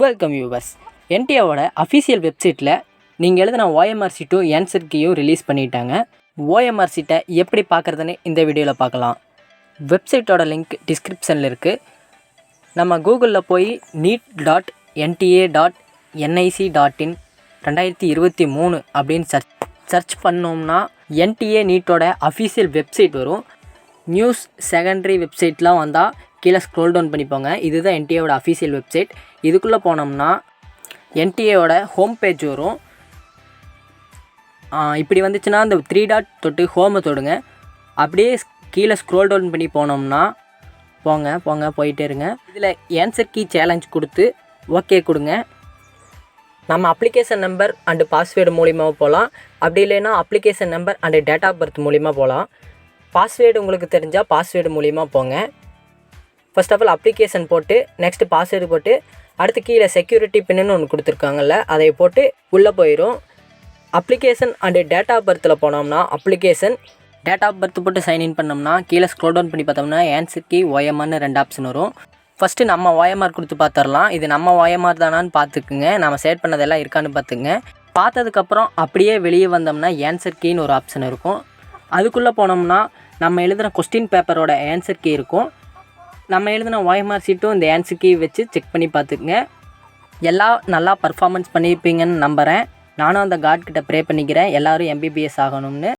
Welcome viewers. என்டிஏவோட official வெப்சைட்டில் நீங்கள் எழுதின ஓஎம்ஆர் ஷீட்டும் ஆன்சர் கீயும் ரிலீஸ் பண்ணிட்டாங்க. ஓஎம்ஆர் ஷீட்டை எப்படி பார்க்குறதுன்னு இந்த வீடியோவில் பார்க்கலாம். வெப்சைட்டோட லிங்க் டிஸ்கிரிப்ஷனில் இருக்குது. நம்ம கூகுளில் போய் neet.nta.nic.in 2023 அப்படின்னு சர்ச் பண்ணோம்னா என்டிஏ நீட்டோட அஃபீஷியல் வெப்சைட் வரும். நியூஸ் செகண்டரி வெப்சைட்லாம் வந்தால் கீழே ஸ்க்ரோல் டவுன் பண்ணிப்போங்க. இதுதான் என்டிஏவோட அஃபீஷியல் வெப்சைட். இதுக்குள்ளே போனோம்னா என்டிஏவோட ஹோம் பேஜ் வரும். இப்படி வந்துச்சுன்னா அந்த 3 டாட் தொட்டு ஹோமை தொடுங்க. அப்படியே கீழே ஸ்க்ரோல் டவுன் பண்ணி போனோம்னா போயிட்டே இருங்க. இதில் ஆன்சர் கீ சேலஞ்ச் கொடுத்து ஓகே கொடுங்க. நம்ம அப்ளிகேஷன் நம்பர் அண்டு பாஸ்வேர்டு மூலிமா போகலாம். அப்படி இல்லைன்னா application number and date of birth மூலிமா போகலாம். பாஸ்வேர்டு உங்களுக்கு தெரிஞ்சால் பாஸ்வேர்டு மூலிமா போங்க. ஃபர்ஸ்ட் ஆஃப் ஆல் அப்ளிகேஷன் போட்டு நெக்ஸ்ட்டு பாஸ்வேர்டு போட்டு அடுத்து கீழே செக்யூரிட்டி பின்னு ஒன்று கொடுத்துருக்காங்கல்ல, அதை போட்டு உள்ளே போயிடும். அப்ளிகேஷன் அண்டு டேட் ஆஃப் பர்த்தில் போனோம்னா அப்ளிகேஷன் டேட் ஆஃப் பர்த் போட்டு சைன்இன் பண்ணோம்னா கீழே ஸ்க்ரோல் டவுன் பண்ணி பார்த்தோம்னா ஆன்சர் கீ ஓஎம்ஆர்னு 2 ஆப்ஷன் வரும். ஃபஸ்ட்டு நம்ம ஓஎம்ஆர் கொடுத்து பார்த்துடலாம். இது நம்ம ஓஎம்ஆர் தானான்னு பார்த்துக்குங்க. நம்ம செட் பண்ணதெல்லாம் இருக்கான்னு பார்த்துக்குங்க. பார்த்ததுக்கப்புறம் அப்படியே வெளியே வந்தோம்னா ஆன்சர் கீன்னு ஒரு ஆப்ஷன் இருக்கும். அதுக்குள்ளே போனோம்னா நம்ம எழுதுகிற கொஸ்டின் பேப்பரோட ஆன்சர் கீ இருக்கும். நம்ம எழுதின ஓஎம்ஆர் ஷீட்டும் இந்த ஆன்சர் கீ வச்சு செக் பண்ணி பார்த்துக்குங்க. எல்லாம் நல்லா பர்ஃபார்மன்ஸ் பண்ணியிருப்பீங்கன்னு நம்புகிறேன். நானும் அந்த காட் கிட்ட ப்ரே பண்ணிக்கிறேன் எல்லோரும் எம்பிபிஎஸ் ஆகணும்னு.